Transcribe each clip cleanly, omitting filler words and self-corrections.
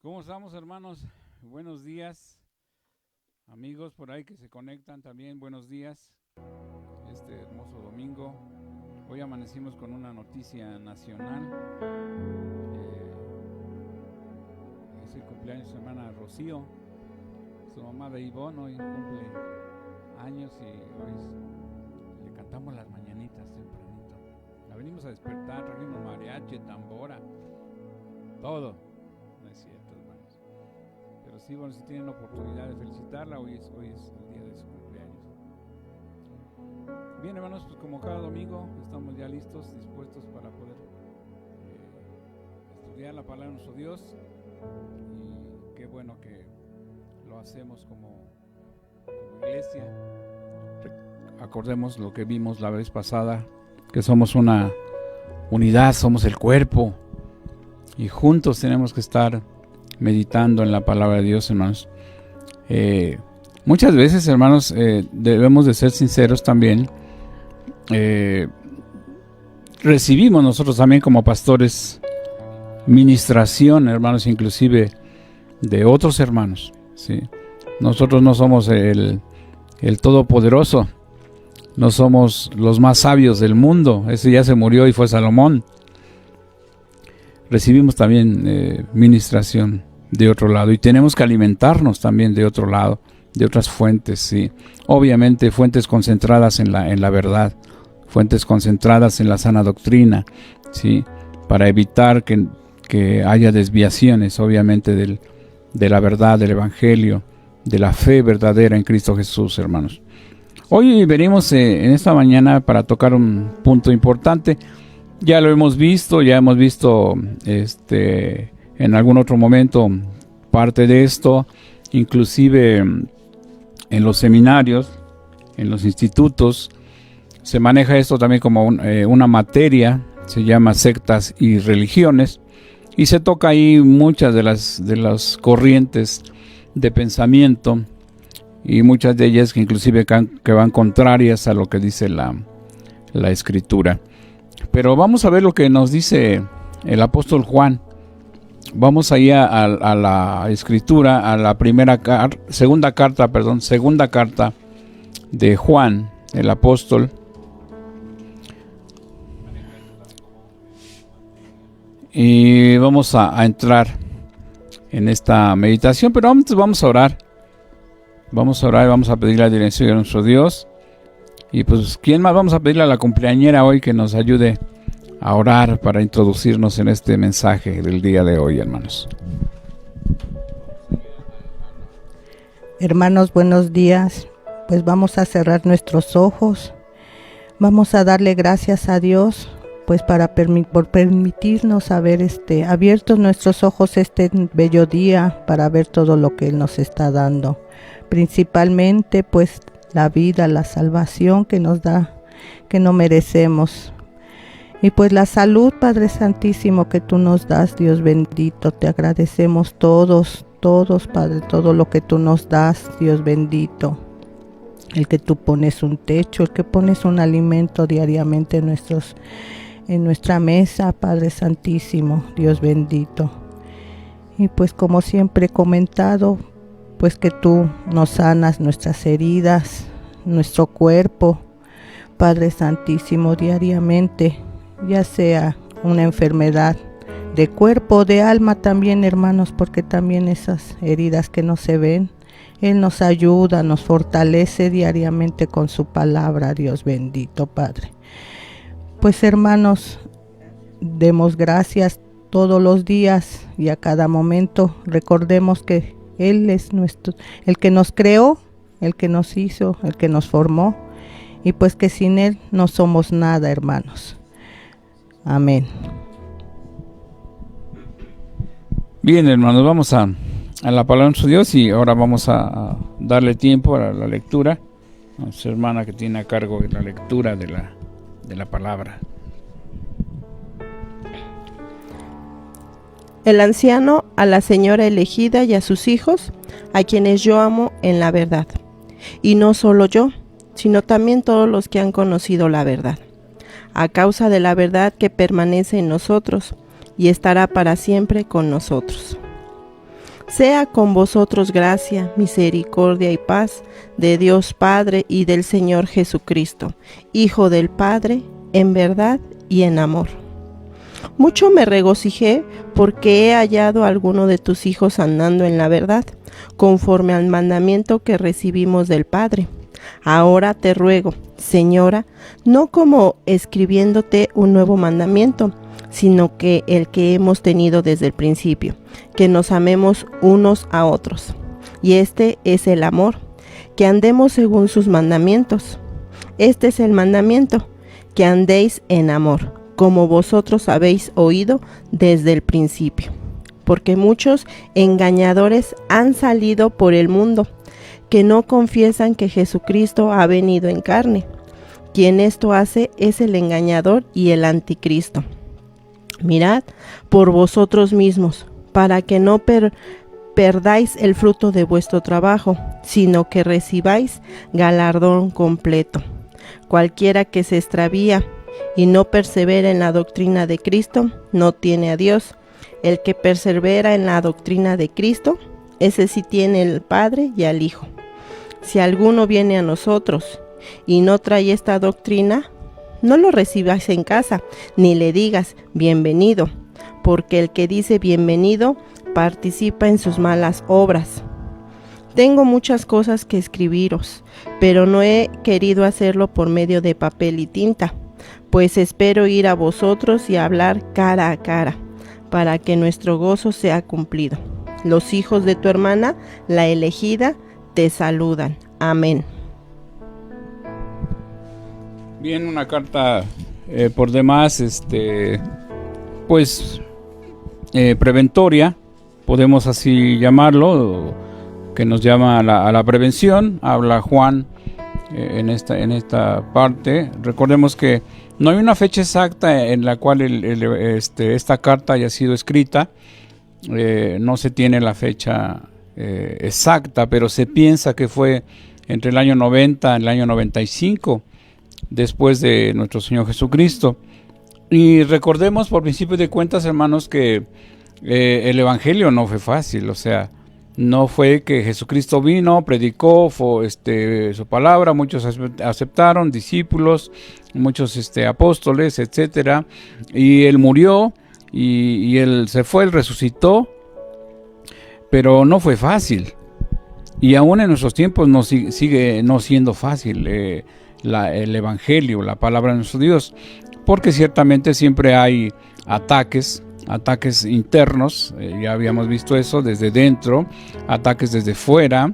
¿Cómo estamos, hermanos? Buenos días, amigos por ahí que se conectan también, buenos días. Este hermoso domingo, hoy amanecimos con una noticia nacional. Es el cumpleaños de su hermana Rocío, su mamá de Ivonne, hoy cumple años y hoy le cantamos las mañanitas tempranito. La venimos a despertar, trajimos mariachi, tambora, todo. No es cierto, hermanos. Pero sí, bueno, si tienen la oportunidad de felicitarla, hoy es el día de su cumpleaños. Bien, hermanos, pues como cada domingo estamos ya listos, dispuestos para poder estudiar la palabra de nuestro Dios. Y qué bueno que lo hacemos como iglesia. Acordemos lo que vimos la vez pasada, que somos una unidad, somos el cuerpo. Y juntos tenemos que estar meditando en la palabra de Dios, hermanos. Muchas veces, hermanos, debemos de ser sinceros también. Recibimos nosotros también como pastores ministración, hermanos, inclusive de otros hermanos, ¿sí? Nosotros no somos el todopoderoso, no somos los más sabios del mundo. Ese ya se murió y fue Salomón. Recibimos también ministración de otro lado y tenemos que alimentarnos también de otro lado, de otras fuentes, sí. Obviamente fuentes concentradas en la verdad, fuentes concentradas en la sana doctrina, sí, para evitar que haya desviaciones, obviamente, de la verdad, del evangelio, de la fe verdadera en Cristo Jesús, hermanos. Hoy venimos en esta mañana para tocar un punto importante. Ya lo hemos visto, en algún otro momento parte de esto, inclusive en los seminarios, en los institutos, se maneja esto también como una materia, se llama sectas y religiones, y se toca ahí muchas de las corrientes de pensamiento, y muchas de ellas que inclusive que van contrarias a lo que dice la Escritura. Pero vamos a ver lo que nos dice el apóstol Juan. Vamos ahí a la Escritura, a la segunda carta de Juan, el apóstol. Y vamos a entrar en esta meditación, pero antes vamos a orar. Vamos a orar y vamos a pedir la dirección de nuestro Dios. Y pues, ¿quién más? Vamos a pedirle a la cumpleañera hoy que nos ayude a orar para introducirnos en este mensaje del día de hoy, hermanos. Hermanos, buenos días. Pues vamos a cerrar nuestros ojos. Vamos a darle gracias a Dios, pues por permitirnos haber abiertos nuestros ojos este bello día para ver todo lo que Él nos está dando. Principalmente, pues, la vida, la salvación que nos da, que no merecemos. Y pues la salud, Padre Santísimo, que tú nos das, Dios bendito. Te agradecemos todos, Padre, todo lo que tú nos das, Dios bendito. El que tú pones un techo, el que pones un alimento diariamente en nuestra mesa, Padre Santísimo, Dios bendito. Y pues como siempre he comentado, pues que tú nos sanas nuestras heridas, nuestro cuerpo, Padre Santísimo, diariamente, ya sea una enfermedad de cuerpo, de alma también, hermanos, porque también esas heridas que no se ven, Él nos ayuda, nos fortalece diariamente con su palabra, Dios bendito, Padre. Pues, hermanos, demos gracias todos los días y a cada momento. Recordemos que Él es el que nos creó, el que nos hizo, el que nos formó, y pues que sin Él no somos nada, hermanos. Amén. Bien, hermanos, vamos a la palabra de nuestro Dios y ahora vamos a darle tiempo a la lectura a nuestra hermana que tiene a cargo la lectura de la palabra. El anciano a la señora elegida y a sus hijos, a quienes yo amo en la verdad. Y no solo yo, sino también todos los que han conocido la verdad. a causa de la verdad que permanece en nosotros y estará para siempre con nosotros. Sea con vosotros gracia, misericordia y paz de Dios Padre y del Señor Jesucristo, Hijo del Padre, en verdad y en amor. Mucho me regocijé porque he hallado a alguno de tus hijos andando en la verdad, conforme al mandamiento que recibimos del Padre. Ahora te ruego, Señora, no como escribiéndote un nuevo mandamiento, sino que el que hemos tenido desde el principio, que nos amemos unos a otros. Y este es el amor, que andemos según sus mandamientos. Este es el mandamiento, que andéis en amor, como vosotros habéis oído desde el principio. Porque muchos engañadores han salido por el mundo, que no confiesan que Jesucristo ha venido en carne. Quien esto hace es el engañador y el anticristo. Mirad por vosotros mismos, para que no perdáis el fruto de vuestro trabajo, sino que recibáis galardón completo. Cualquiera que se extravía y no persevera en la doctrina de Cristo, no tiene a Dios. El que persevera en la doctrina de Cristo, ese sí tiene al Padre y al Hijo. Si alguno viene a nosotros y no trae esta doctrina, no lo recibas en casa, ni le digas bienvenido, porque el que dice bienvenido participa en sus malas obras. Tengo muchas cosas que escribiros, pero no he querido hacerlo por medio de papel y tinta, pues espero ir a vosotros y hablar cara a cara, para que nuestro gozo sea cumplido. Los hijos de tu hermana, la elegida, te saludan. Amén. Bien, una carta por demás, preventoria, podemos así llamarlo, que nos llama a la prevención. Habla Juan en esta parte. Recordemos que no hay una fecha exacta en la cual esta carta haya sido escrita. No se tiene la fecha exacta, pero se piensa que fue entre el año 90 y el año 95, después de nuestro Señor Jesucristo. Y recordemos por principio de cuentas, hermanos, que el Evangelio no fue fácil. O sea, no fue que Jesucristo vino, predicó su palabra, muchos aceptaron, discípulos, muchos apóstoles, etcétera, y Él murió, y Él se fue, Él resucitó, pero no fue fácil. Y aún en nuestros tiempos sigue no siendo fácil el Evangelio, la palabra de nuestro Dios, porque ciertamente siempre hay ataques internos. Ya habíamos visto eso desde dentro, ataques desde fuera.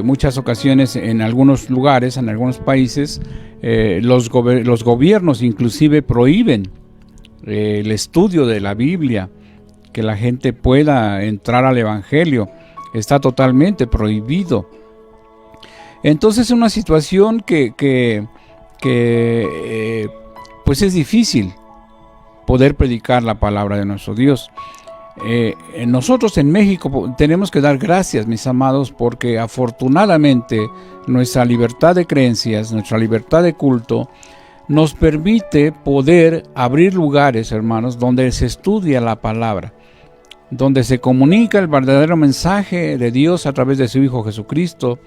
Muchas ocasiones en algunos lugares, en algunos países, los gobiernos inclusive prohíben el estudio de la Biblia, que la gente pueda entrar al Evangelio. Está totalmente prohibido. Entonces es una situación que pues es difícil poder predicar la palabra de nuestro Dios. Nosotros en México tenemos que dar gracias, mis amados, porque afortunadamente nuestra libertad de creencias, nuestra libertad de culto, nos permite poder abrir lugares, hermanos, donde se estudia la palabra, donde se comunica el verdadero mensaje de Dios a través de su Hijo Jesucristo,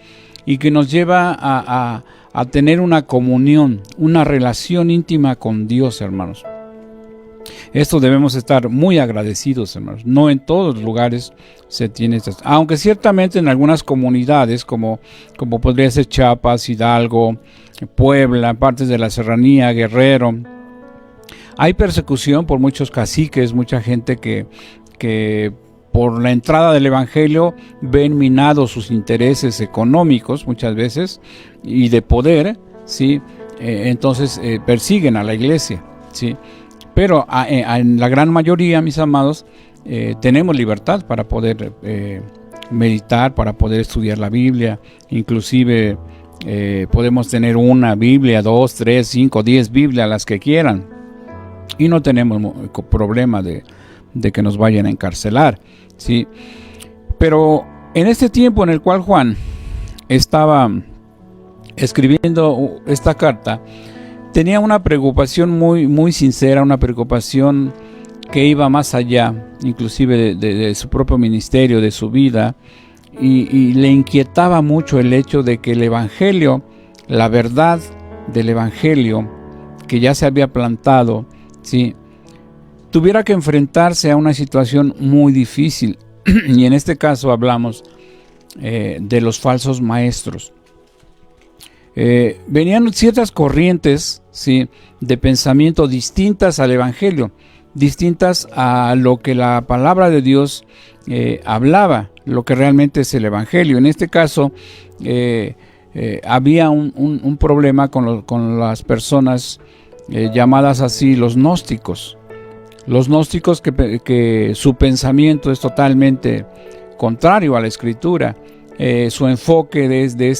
y que nos lleva a tener una comunión, una relación íntima con Dios, hermanos. Esto debemos estar muy agradecidos, hermanos. No en todos los lugares se tiene esto, aunque ciertamente en algunas comunidades, como podría ser Chiapas, Hidalgo, Puebla, partes de la Serranía, Guerrero, hay persecución por muchos caciques, mucha gente que por la entrada del Evangelio ven minados sus intereses económicos muchas veces y de poder, ¿sí? Entonces persiguen a la iglesia, ¿sí? Pero en la gran mayoría, mis amados, tenemos libertad para poder meditar, para poder estudiar la Biblia. Inclusive podemos tener una Biblia, 2, 3, 5, 10 Biblias, las que quieran, y no tenemos problema de que nos vayan a encarcelar, ¿sí? Pero en este tiempo en el cual Juan estaba escribiendo esta carta, tenía una preocupación muy, muy sincera, una preocupación que iba más allá, inclusive de su propio ministerio, de su vida, y le inquietaba mucho el hecho de que el Evangelio, la verdad del Evangelio, que ya se había plantado, ¿sí?, tuviera que enfrentarse a una situación muy difícil. Y en este caso hablamos de los falsos maestros. Venían ciertas corrientes, ¿sí?, de pensamiento distintas al Evangelio, distintas a lo que la palabra de Dios hablaba, lo que realmente es el Evangelio. En este caso había un problema con las personas llamadas así los gnósticos. Los gnósticos que su pensamiento es totalmente contrario a la Escritura. Su enfoque de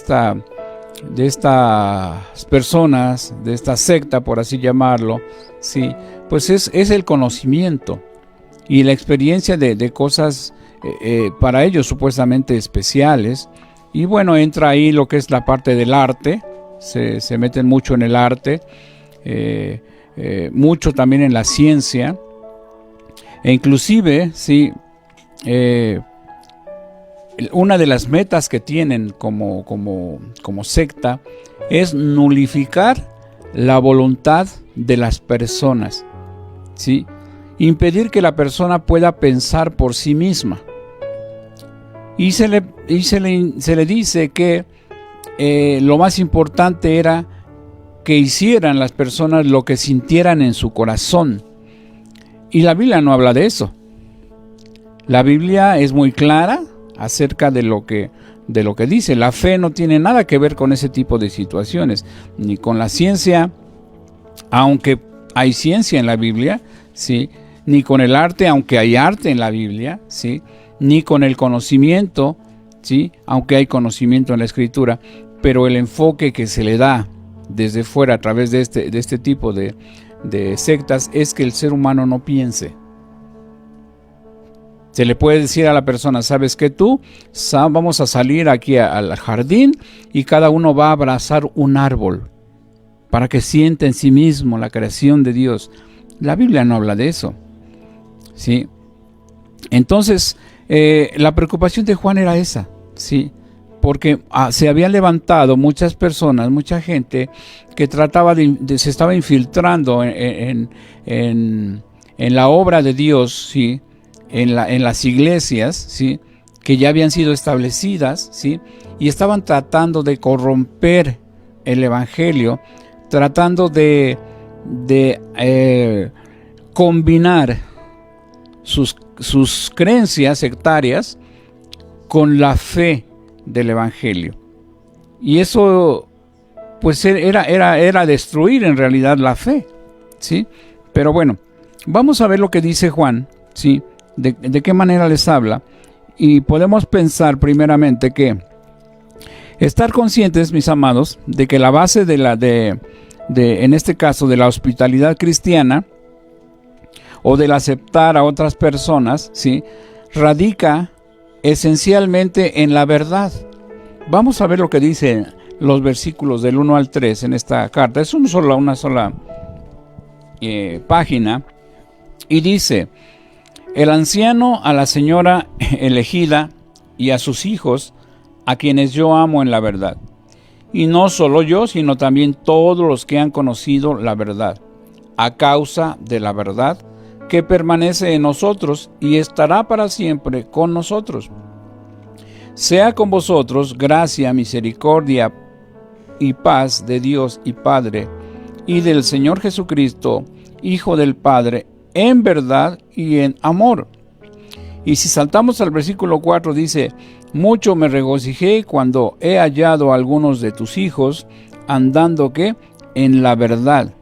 estas personas, de esta secta, por así llamarlo, sí, pues es el conocimiento y la experiencia de cosas para ellos supuestamente especiales. Y bueno, entra ahí lo que es la parte del arte, se meten mucho en el arte, mucho también en la ciencia, e inclusive, sí, una de las metas que tienen como secta es nulificar la voluntad de las personas, ¿sí? Impedir que la persona pueda pensar por sí misma. Y se le dice que lo más importante era que hicieran las personas lo que sintieran en su corazón. Y la Biblia no habla de eso. La Biblia es muy clara acerca de lo que dice. La fe no tiene nada que ver con ese tipo de situaciones, ni con la ciencia, aunque hay ciencia en la Biblia, ¿sí?, ni con el arte, aunque hay arte en la Biblia, ¿sí?, ni con el conocimiento, ¿sí?, aunque hay conocimiento en la Escritura, pero el enfoque que se le da desde fuera a través de este tipo de sectas es que el ser humano no piense. Se le puede decir a la persona, ¿sabes qué? Vamos a salir aquí al jardín y cada uno va a abrazar un árbol para que sienta en sí mismo la creación de Dios. La Biblia no habla de eso, ¿sí? Entonces, la preocupación de Juan era esa, ¿sí? Porque se habían levantado muchas personas, mucha gente que trataba se estaba infiltrando en la obra de Dios, ¿sí?, en las iglesias, ¿sí?, que ya habían sido establecidas, ¿sí?, y estaban tratando de corromper el Evangelio, tratando de combinar sus creencias sectarias con la fe del Evangelio. Y eso pues era destruir en realidad la fe, ¿sí? Pero bueno, vamos a ver lo que dice Juan, ¿sí?, de qué manera les habla. Y podemos pensar primeramente que estar conscientes, mis amados, de que la base en este caso de la hospitalidad cristiana o del aceptar a otras personas, ¿sí?, radica esencialmente en la verdad. Vamos a ver lo que dicen los versículos del 1 al 3 en esta carta. Es una sola página, y dice: el anciano a la señora elegida y a sus hijos, a quienes yo amo en la verdad. Y no solo yo, sino también todos los que han conocido la verdad, a causa de la verdad que permanece en nosotros y estará para siempre con nosotros. Sea con vosotros gracia, misericordia y paz de Dios y Padre y del Señor Jesucristo, Hijo del Padre, en verdad y en amor. Y si saltamos al versículo 4, dice: mucho me regocijé cuando he hallado a algunos de tus hijos andando ¿qué? En la verdad.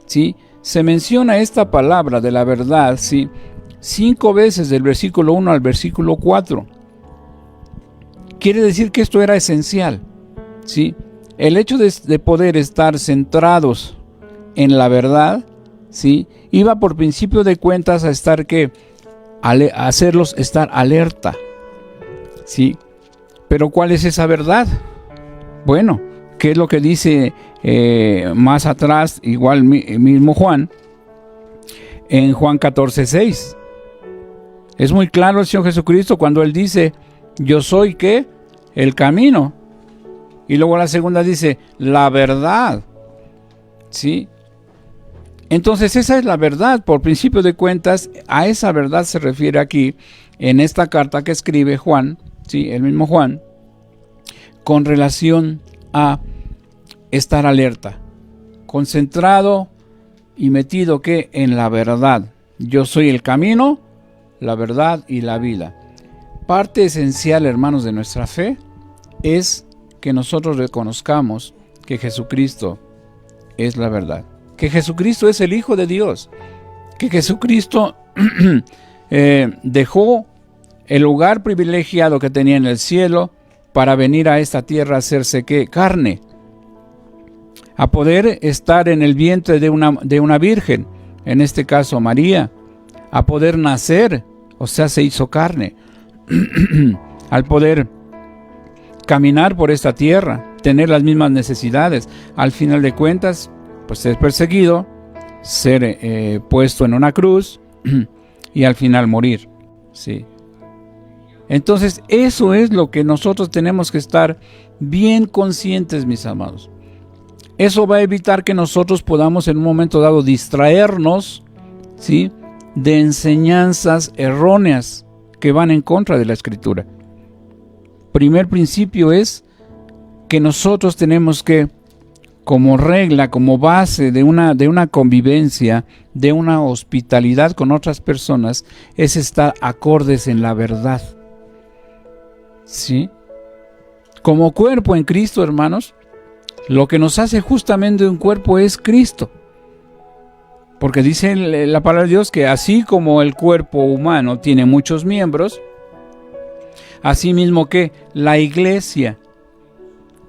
¿Sí? Se menciona esta palabra de la verdad, ¿sí?, 5 veces del versículo 1 al versículo 4. Quiere decir que esto era esencial, ¿sí? El hecho de poder estar centrados en la verdad, ¿sí?, iba por principio de cuentas a estar a hacerlos estar alerta, ¿sí? Pero ¿cuál es esa verdad? Bueno, ¿Qué es lo que dice más atrás, igual mismo Juan, en Juan 14:6? Es muy claro el Señor Jesucristo cuando Él dice, yo soy, ¿qué? El camino. Y luego la segunda dice, la verdad. ¿Sí? Entonces esa es la verdad. Por principio de cuentas, a esa verdad se refiere aquí, en esta carta que escribe Juan, ¿sí? El mismo Juan, con relación a estar alerta, concentrado y metido ¿qué? En la verdad. Yo soy el camino, la verdad y la vida. Parte esencial, hermanos, de nuestra fe es que nosotros reconozcamos que Jesucristo es la verdad, que Jesucristo es el Hijo de Dios, que Jesucristo dejó el lugar privilegiado que tenía en el cielo para venir a esta tierra a hacerse ¿qué? Carne, a poder estar en el vientre de una virgen, en este caso María, a poder nacer, o sea, se hizo carne, al poder caminar por esta tierra, tener las mismas necesidades, al final de cuentas, pues ser perseguido, ser puesto en una cruz y al final morir, ¿sí? Entonces, eso es lo que nosotros tenemos que estar bien conscientes, mis amados. Eso va a evitar que nosotros podamos en un momento dado distraernos, ¿sí? De enseñanzas erróneas que van en contra de la Escritura. Primer principio es que nosotros tenemos que, como regla, como base de una convivencia, de una hospitalidad con otras personas, es estar acordes en la verdad. ¿Sí? Como cuerpo en Cristo, hermanos, lo que nos hace justamente un cuerpo es Cristo. Porque dice la palabra de Dios que así como el cuerpo humano tiene muchos miembros, asimismo que la iglesia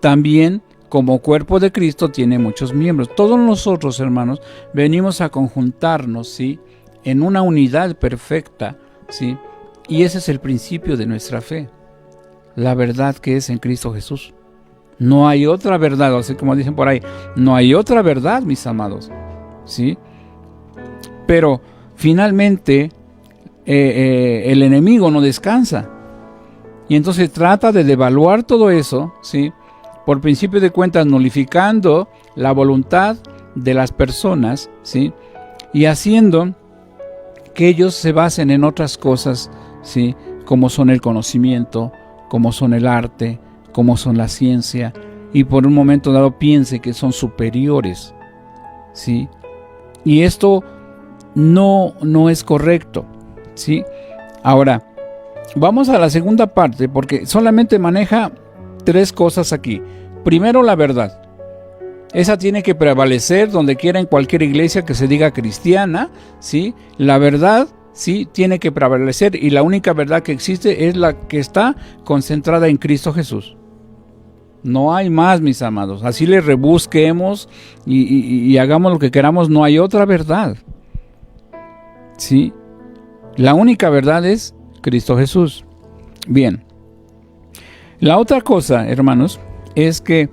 también como cuerpo de Cristo tiene muchos miembros. Todos nosotros, hermanos, venimos a conjuntarnos, ¿sí? En una unidad perfecta, ¿sí? Y ese es el principio de nuestra fe. La verdad que es en Cristo Jesús. No hay otra verdad, así como dicen por ahí, no hay otra verdad, mis amados, ¿sí? Pero finalmente el enemigo no descansa. Y entonces trata de devaluar todo eso, ¿sí? Por principio de cuentas, nulificando la voluntad de las personas, ¿sí? Y haciendo que ellos se basen en otras cosas, ¿sí? Como son el conocimiento, como son el arte, como son la ciencia, y por un momento dado piense que son superiores, ¿sí? Y esto no es correcto, ¿sí? Ahora, vamos a la segunda parte, porque solamente maneja tres cosas aquí. Primero, la verdad. Esa tiene que prevalecer donde quiera en cualquier iglesia que se diga cristiana, ¿sí? La verdad, sí, tiene que prevalecer, y la única verdad que existe es la que está concentrada en Cristo Jesús. No hay más, mis amados. Así le rebusquemos y hagamos lo que queramos, no hay otra verdad, ¿sí? La única verdad es Cristo Jesús. Bien. La otra cosa, hermanos, es que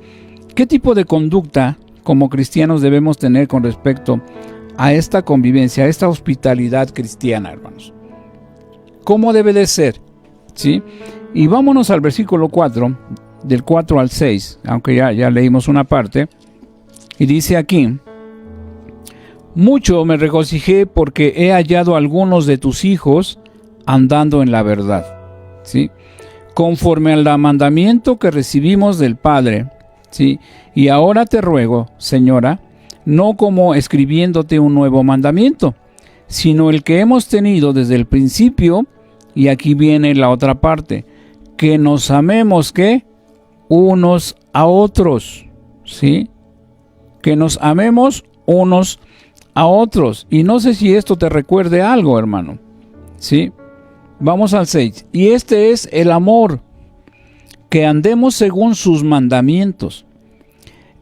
¿qué tipo de conducta como cristianos debemos tener con respecto a esta convivencia, a esta hospitalidad cristiana, hermanos? ¿Cómo debe de ser? ¿Sí? Y vámonos al versículo 4, del 4 al 6, aunque ya leímos una parte, y dice aquí: mucho me regocijé porque he hallado a algunos de tus hijos andando en la verdad, ¿sí? Conforme al mandamiento que recibimos del Padre, ¿sí? Y ahora te ruego, Señora, no como escribiéndote un nuevo mandamiento, sino el que hemos tenido desde el principio, y aquí viene la otra parte, que nos amemos, ¿qué? Unos a otros, ¿sí? Que nos amemos unos a otros. Y no sé si esto te recuerde algo, hermano, ¿sí? Vamos al 6. Y este es el amor, que andemos según sus mandamientos.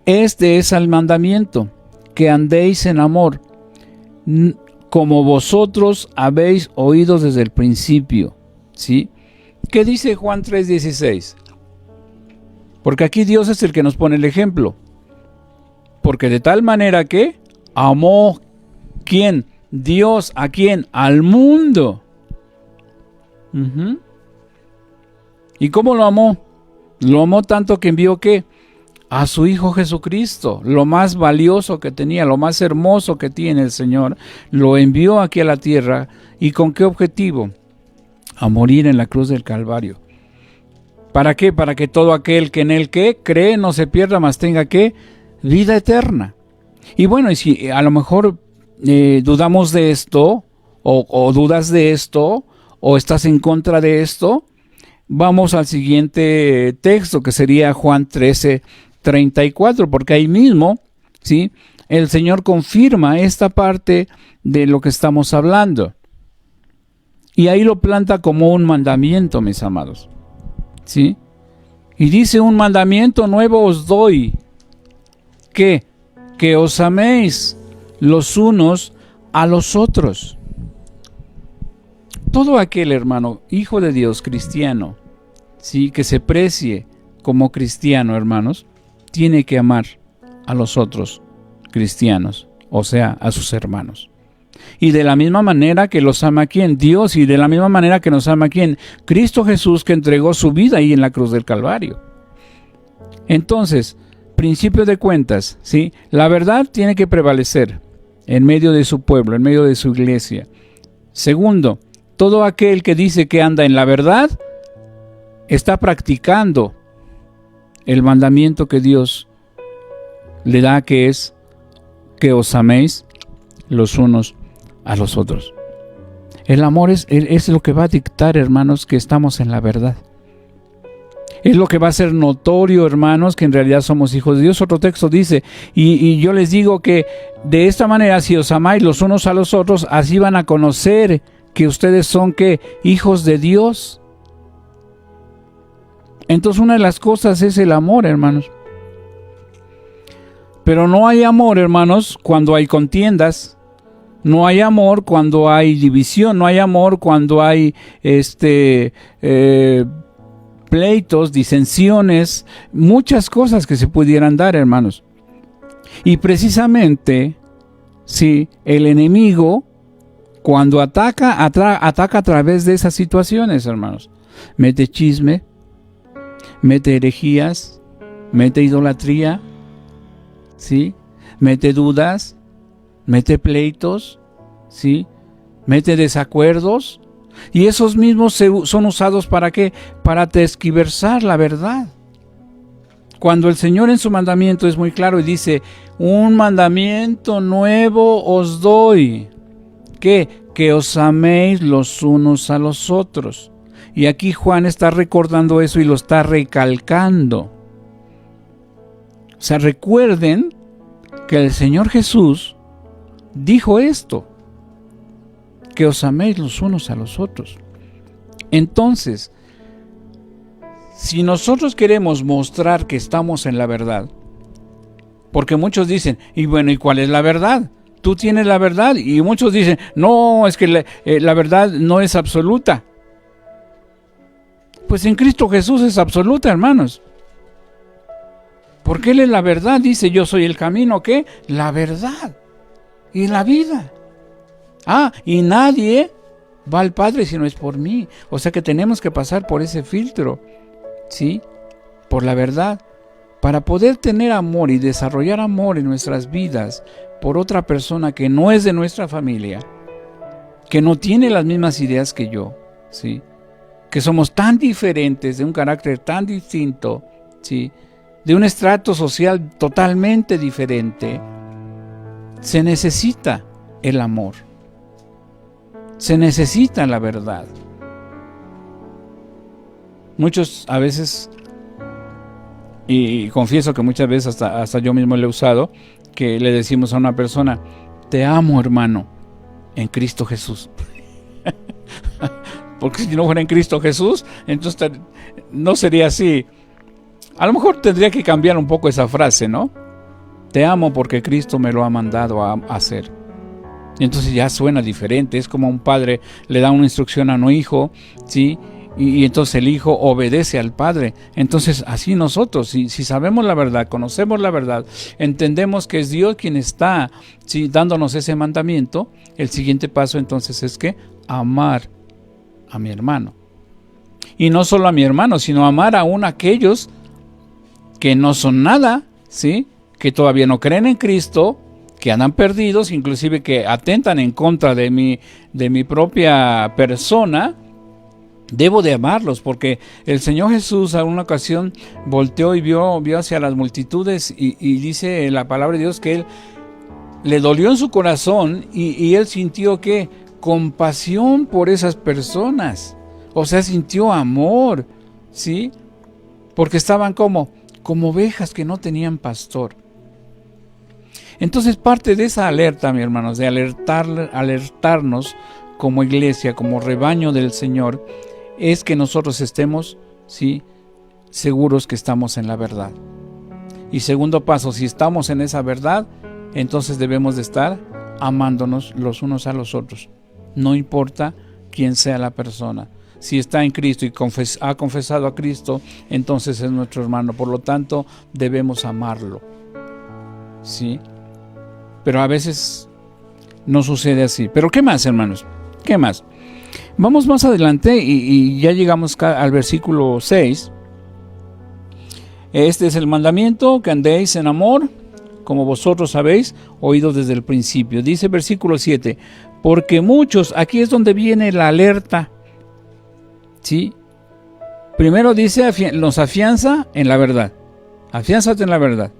Este es el mandamiento, que andéis en amor, como vosotros habéis oído desde el principio, ¿sí? ¿Qué dice Juan 3:16? Porque aquí Dios es el que nos pone el ejemplo. Porque de tal manera que amó, ¿quién? Dios, ¿a quién? Al mundo. ¿Y cómo lo amó? Lo amó tanto que envió, ¿qué? A su Hijo Jesucristo, lo más valioso que tenía, lo más hermoso que tiene el Señor, lo envió aquí a la tierra. ¿Y con qué objetivo? A morir en la cruz del Calvario. ¿Para qué? Para que todo aquel que en él ¿qué? Cree no se pierda, mas tenga ¿qué? Vida eterna. Y bueno, y si a lo mejor dudamos de esto, o dudas de esto, o estás en contra de esto, vamos al siguiente texto, que sería Juan 13:34, porque ahí mismo, ¿sí?, el Señor confirma esta parte de lo que estamos hablando. Y ahí lo planta como un mandamiento, mis amados. ¿Sí? Y dice: un mandamiento nuevo os doy. ¿Qué? Que os améis los unos a los otros. Todo aquel, hermano, hijo de Dios, cristiano, ¿sí?, que se precie como cristiano, hermanos, tiene que amar a los otros cristianos, o sea, a sus hermanos. Y de la misma manera que los ama ¿quién? Dios. Y de la misma manera que nos ama ¿quién? Cristo Jesús, que entregó su vida ahí en la cruz del Calvario. Entonces, principio de cuentas, ¿sí?, la verdad tiene que prevalecer en medio de su pueblo, en medio de su iglesia. Segundo, todo aquel que dice que anda en la verdad está practicando el mandamiento que Dios le da, que es que os améis los unos a los otros. El amor es lo que va a dictar, hermanos, que estamos en la verdad. Es lo que va a ser notorio, hermanos, que en realidad somos hijos de Dios. Otro texto dice: y yo les digo que de esta manera, si os amáis los unos a los otros, así van a conocer que ustedes son ¿qué? Hijos de Dios. Entonces, una de las cosas es el amor, hermanos. Pero no hay amor, hermanos, cuando hay contiendas. No hay amor cuando hay división. No hay amor cuando hay pleitos, disensiones, muchas cosas que se pudieran dar, hermanos. Y precisamente, sí, el enemigo, cuando ataca a través de esas situaciones, hermanos. Mete chisme, mete herejías, mete idolatría, ¿sí?, mete dudas, mete pleitos, ¿sí?, mete desacuerdos. Y esos mismos son usados ¿para qué? Para tergiversar la verdad. Cuando el Señor en su mandamiento es muy claro y dice: un mandamiento nuevo os doy. ¿Qué? Que os améis los unos a los otros. Y aquí Juan está recordando eso y lo está recalcando. O sea, recuerden que el Señor Jesús dijo esto: que os améis los unos a los otros. Entonces, si nosotros queremos mostrar que estamos en la verdad, porque muchos dicen: y bueno, ¿y cuál es la verdad? Tú tienes la verdad. Y muchos dicen: no, es que la verdad no es absoluta. Pues en Cristo Jesús es absoluta, hermanos. Porque Él es la verdad. Dice: yo soy el camino, ¿qué? La verdad y la vida. Y nadie va al Padre si no es por mí. O sea que tenemos que pasar por ese filtro, ¿sí?, por la verdad, para poder tener amor y desarrollar amor en nuestras vidas por otra persona que no es de nuestra familia, que no tiene las mismas ideas que yo, ¿sí?, que somos tan diferentes, de un carácter tan distinto, ¿sí?, de un estrato social totalmente diferente. Se necesita el amor. Se necesita la verdad. Muchos a veces, y confieso que muchas veces hasta yo mismo lo he usado, que le decimos a una persona: te amo, hermano, en Cristo Jesús. Porque si no fuera en Cristo Jesús, entonces no sería así. A lo mejor tendría que cambiar un poco esa frase, ¿no? Te amo porque Cristo me lo ha mandado a hacer. Y entonces ya suena diferente. Es como un padre le da una instrucción a un hijo, ¿sí?, y entonces el Hijo obedece al Padre. Entonces así nosotros, si sabemos la verdad, conocemos la verdad, entendemos que es Dios quien está, ¿sí?, dándonos ese mandamiento, el siguiente paso entonces es que amar a mi hermano. Y no solo a mi hermano, sino amar aún a aquellos que no son nada, ¿sí?, que todavía no creen en Cristo, que andan perdidos, inclusive que atentan en contra de mi propia persona. Debo de amarlos, porque el Señor Jesús a una ocasión volteó y vio hacia las multitudes y dice en la palabra de Dios que Él le dolió en su corazón y Él sintió que compasión por esas personas. O sea, sintió amor, ¿sí? Porque estaban como ovejas que no tenían pastor. Entonces parte de esa alerta, mis hermanos, de alertarnos como iglesia, como rebaño del Señor, es que nosotros estemos, ¿sí?, seguros que estamos en la verdad. Y segundo paso, si estamos en esa verdad, entonces debemos de estar amándonos los unos a los otros. No importa quién sea la persona. Si está en Cristo y ha confesado a Cristo, entonces es nuestro hermano. Por lo tanto, debemos amarlo, ¿sí? Pero a veces no sucede así. ¿Pero qué más, hermanos? ¿Qué más? Vamos más adelante y ya llegamos al versículo 6. Este es el mandamiento, que andéis en amor, como vosotros habéis oído desde el principio. Dice versículo 7, porque muchos, aquí es donde viene la alerta, ¿sí? Primero dice, nos afianza en la verdad. Afiánzate en la verdad.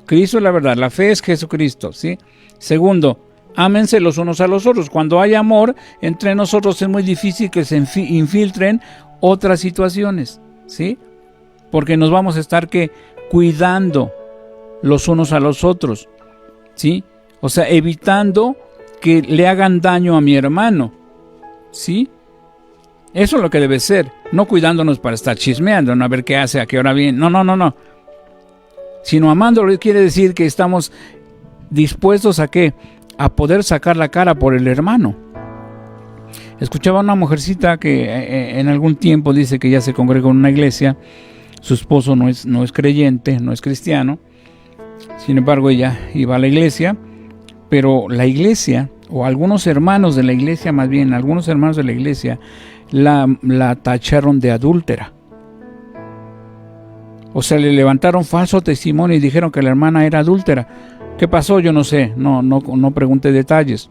Cristo es la verdad, la fe es Jesucristo, ¿sí? Segundo, ámense los unos a los otros. Cuando hay amor entre nosotros es muy difícil que se infiltren otras situaciones, ¿sí? Porque nos vamos a estar cuidando los unos a los otros, ¿sí? O sea, evitando que le hagan daño a mi hermano, ¿sí? Eso es lo que debe ser, no cuidándonos para estar chismeando, no a ver qué hace, a qué hora viene, no. Sino amándolo quiere decir que estamos dispuestos a ¿qué? A poder sacar la cara por el hermano. Escuchaba una mujercita que en algún tiempo dice que ya se congregó en una iglesia, su esposo no es creyente, no es cristiano, sin embargo ella iba a la iglesia, pero la iglesia, o algunos hermanos de la iglesia, más bien algunos hermanos de la iglesia, la tacharon de adúltera. O sea, le levantaron falso testimonio y dijeron que la hermana era adúltera. ¿Qué pasó? Yo no sé, no pregunté detalles.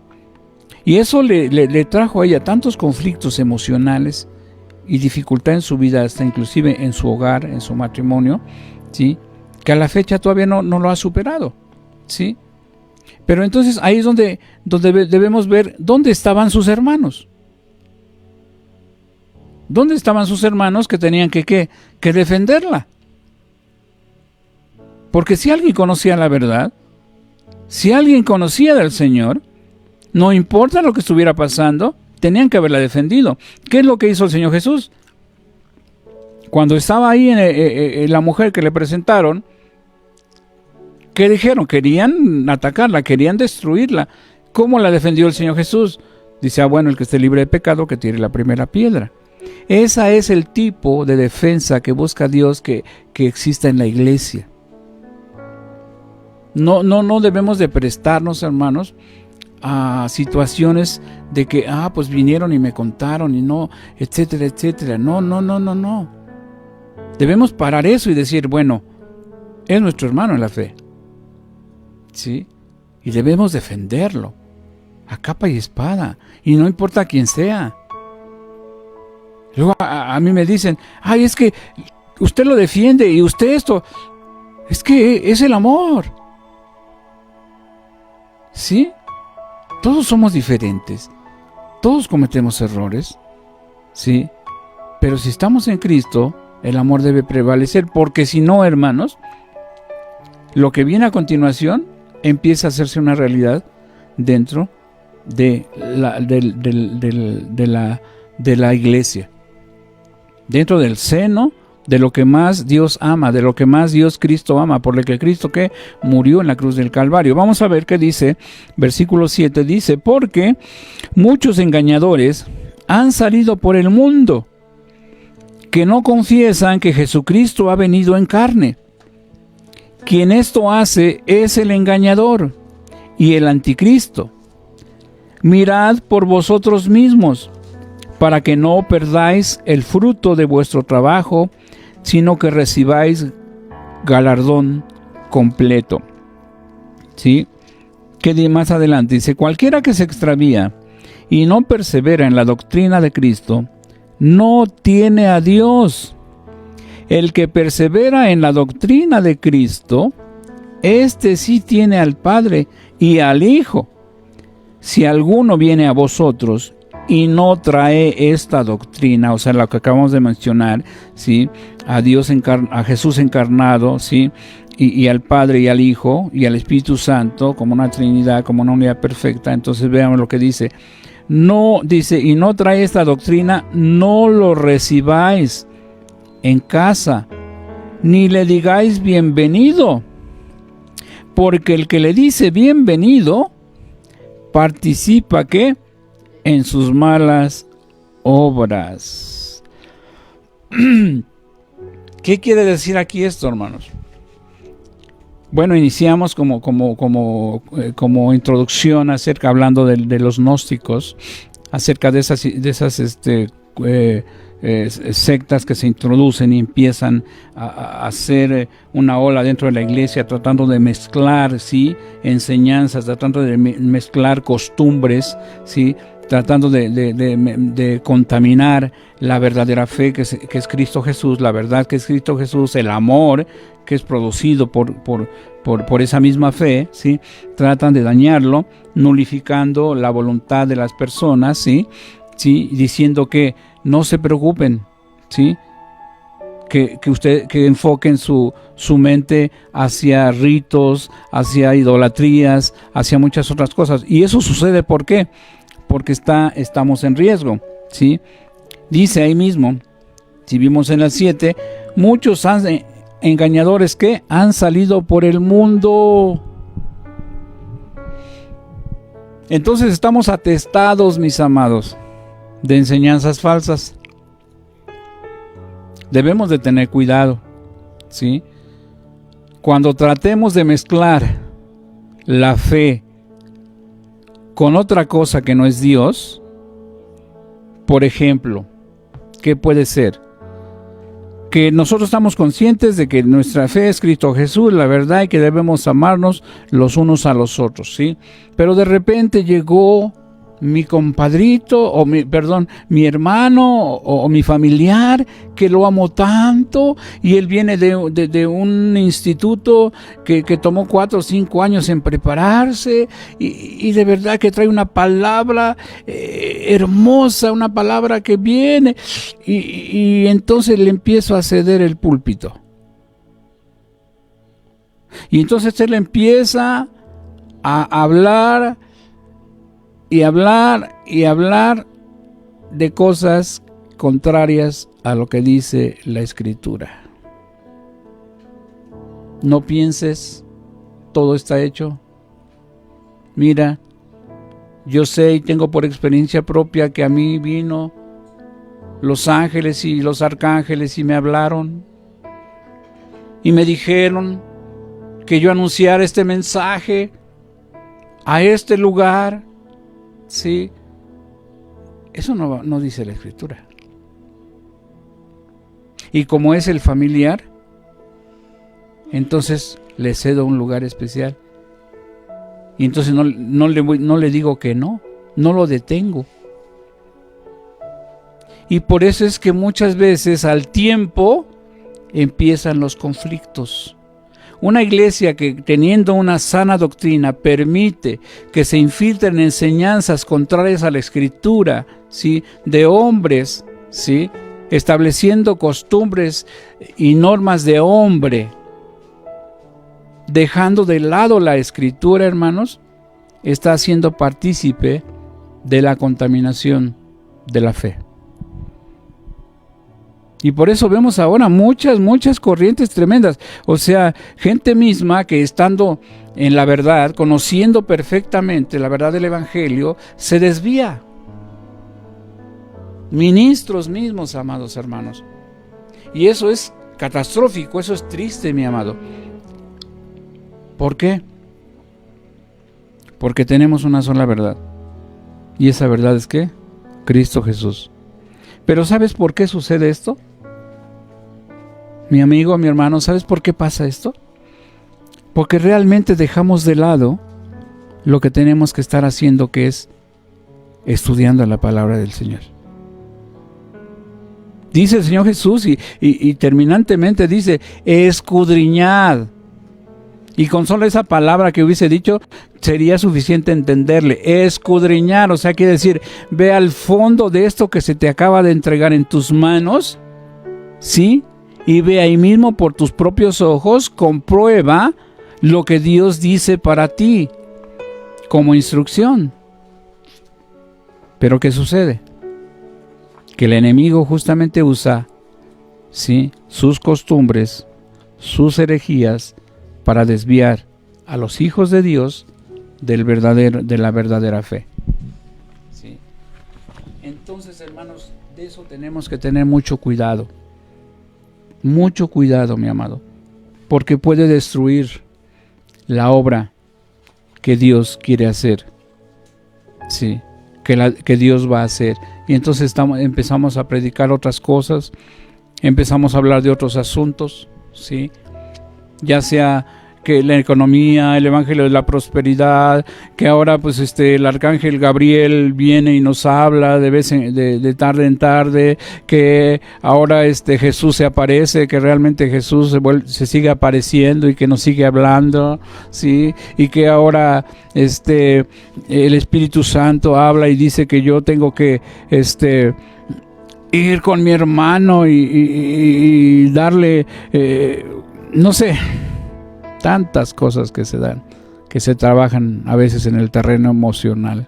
Y eso le trajo a ella tantos conflictos emocionales y dificultad en su vida, hasta inclusive en su hogar, en su matrimonio, ¿sí?, que a la fecha todavía no lo ha superado, ¿sí? Pero entonces ahí es donde debemos ver dónde estaban sus hermanos. ¿Dónde estaban sus hermanos que tenían que defenderla? Porque si alguien conocía la verdad, si alguien conocía del Señor, no importa lo que estuviera pasando, tenían que haberla defendido. ¿Qué es lo que hizo el Señor Jesús? Cuando estaba ahí la mujer que le presentaron, ¿qué dijeron? Querían atacarla, querían destruirla. ¿Cómo la defendió el Señor Jesús? Dice, bueno, el que esté libre de pecado, que tire la primera piedra. Ese es el tipo de defensa que busca Dios que exista en la iglesia. No debemos de prestarnos, hermanos, a situaciones de que, pues vinieron y me contaron y no, etcétera, etcétera. No. Debemos parar eso y decir, bueno, es nuestro hermano en la fe, ¿sí? Y debemos defenderlo a capa y espada, y no importa quién sea. Luego a mí me dicen, es que usted lo defiende y usted esto, es que es el amor. ¿Sí? Todos somos diferentes, todos cometemos errores, ¿sí? Pero si estamos en Cristo, el amor debe prevalecer, porque si no, hermanos, lo que viene a continuación empieza a hacerse una realidad dentro de la iglesia, dentro del seno de lo que más Dios ama, de lo que más Dios Cristo ama, por lo que Cristo que murió en la cruz del Calvario. Vamos a ver qué dice, versículo 7, dice, porque muchos engañadores han salido por el mundo, que no confiesan que Jesucristo ha venido en carne. Quien esto hace es el engañador y el anticristo. Mirad por vosotros mismos, para que no perdáis el fruto de vuestro trabajo, sino que recibáis galardón completo. ¿Sí? Que más adelante dice, cualquiera que se extravía y no persevera en la doctrina de Cristo, no tiene a Dios. El que persevera en la doctrina de Cristo, este sí tiene al Padre y al Hijo. Si alguno viene a vosotros y no trae esta doctrina, o sea, lo que acabamos de mencionar, ¿sí? A Jesús encarnado, ¿sí? Y al Padre y al Hijo y al Espíritu Santo como una Trinidad, como una unidad perfecta. Entonces veamos lo que dice. No, dice, y no trae esta doctrina, no lo recibáis en casa, ni le digáis bienvenido, porque el que le dice bienvenido, participa, ¿qué? En sus malas obras. ¿Qué quiere decir aquí esto, hermanos? Bueno, iniciamos como introducción hablando de los gnósticos, acerca de esas sectas que se introducen y empiezan a hacer una ola dentro de la iglesia, tratando de mezclar, ¿sí?, enseñanzas, tratando de mezclar costumbres, ¿sí?, tratando de contaminar la verdadera fe que es Cristo Jesús, la verdad que es Cristo Jesús, el amor que es producido por esa misma fe, ¿sí? Tratan de dañarlo, nulificando la voluntad de las personas, ¿sí? ¿Sí? Diciendo que no se preocupen, ¿sí? Que enfoquen su mente hacia ritos, hacia idolatrías, hacia muchas otras cosas. Y eso sucede, ¿por qué? Porque estamos en riesgo, ¿sí? Dice ahí mismo, si vimos en las 7, muchos engañadores que han salido por el mundo. Entonces estamos atestados, mis amados, de enseñanzas falsas. Debemos de tener cuidado, ¿sí? Cuando tratemos de mezclar la fe con otra cosa que no es Dios, por ejemplo, ¿qué puede ser? Que nosotros estamos conscientes de que nuestra fe es Cristo Jesús, la verdad, y que debemos amarnos los unos a los otros, ¿sí? Pero de repente llegó mi compadrito, mi hermano o mi familiar, que lo amo tanto, y él viene de un instituto que tomó 4 o 5 años en prepararse, y de verdad que trae una palabra hermosa, una palabra que viene, y entonces le empiezo a ceder el púlpito. Y entonces él empieza a hablar y hablar de cosas contrarias a lo que dice la Escritura. No pienses, todo está hecho. Mira, yo sé y tengo por experiencia propia que a mí vino los ángeles y los arcángeles y me hablaron y me dijeron que yo anunciara este mensaje a este lugar. Sí, eso no dice la Escritura. Y como es el familiar, entonces le cedo un lugar especial. Y entonces no le digo que no lo detengo. Y por eso es que muchas veces al tiempo empiezan los conflictos. Una iglesia que, teniendo una sana doctrina, permite que se infiltren enseñanzas contrarias a la Escritura, ¿sí?, de hombres, ¿sí?, estableciendo costumbres y normas de hombre, dejando de lado la Escritura, hermanos, está siendo partícipe de la contaminación de la fe. Y por eso vemos ahora muchas corrientes tremendas. O sea, gente misma que estando en la verdad, conociendo perfectamente la verdad del Evangelio, se desvía. Ministros mismos, amados hermanos, Y eso es catastrófico, eso es triste, mi amado. ¿Por qué? Porque tenemos una sola verdad. ¿Y esa verdad es qué? Cristo Jesús. Pero ¿sabes por qué sucede esto? Mi amigo, mi hermano, ¿sabes por qué pasa esto? Porque realmente dejamos de lado lo que tenemos que estar haciendo, que es estudiando la palabra del Señor. Dice el Señor Jesús y terminantemente dice, escudriñad. Y con solo esa palabra que hubiese dicho, sería suficiente entenderle. Escudriñar, o sea, quiere decir, ve al fondo de esto que se te acaba de entregar en tus manos, ¿sí? Y ve ahí mismo por tus propios ojos, comprueba lo que Dios dice para ti, como instrucción. Pero ¿qué sucede? Que el enemigo justamente usa, ¿sí?, sus costumbres, sus herejías, para desviar a los hijos de Dios de la verdadera fe. ¿Sí? Entonces, hermanos, de eso tenemos que tener mucho cuidado. Mucho cuidado, mi amado, porque puede destruir la obra que Dios quiere hacer. Sí, que Dios va a hacer. Y entonces empezamos a predicar otras cosas, empezamos a hablar de otros asuntos, ¿sí? Ya sea que la economía, el evangelio de la prosperidad, que ahora pues el arcángel Gabriel viene y nos habla de tarde en tarde, que ahora Jesús se aparece, que realmente Jesús se sigue apareciendo y que nos sigue hablando, ¿sí? Y que ahora el Espíritu Santo habla y dice que yo tengo que ir con mi hermano y darle no sé, tantas cosas que se dan, que se trabajan a veces en el terreno emocional,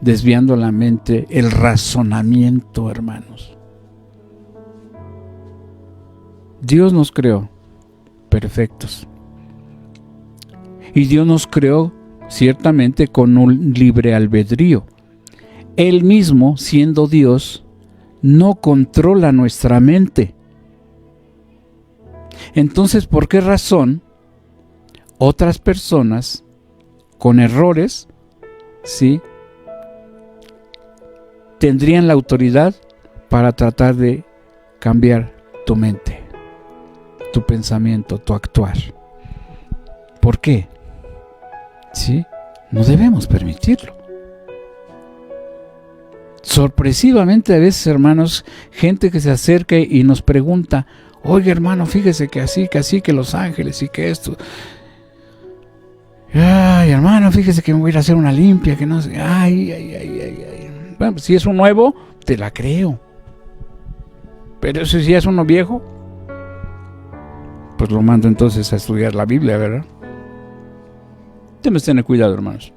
desviando la mente, el razonamiento, hermanos. Dios nos creó perfectos. Y Dios nos creó ciertamente con un libre albedrío. Él mismo, siendo Dios, no controla nuestra mente. Entonces, ¿por qué razón otras personas con errores, ¿sí?, tendrían la autoridad para tratar de cambiar tu mente, tu pensamiento, tu actuar? ¿Por qué? ¿Sí? No debemos permitirlo. Sorpresivamente a veces, hermanos, gente que se acerca y nos pregunta, oye, hermano, fíjese que así, que Los Ángeles y que esto. Ay, hermano, fíjese que me voy a ir a hacer una limpia, que no sé. Ay. Bueno, si es un nuevo, te la creo. Pero si es uno viejo, pues lo mando entonces a estudiar la Biblia, ¿verdad? Debemos tener cuidado, hermanos,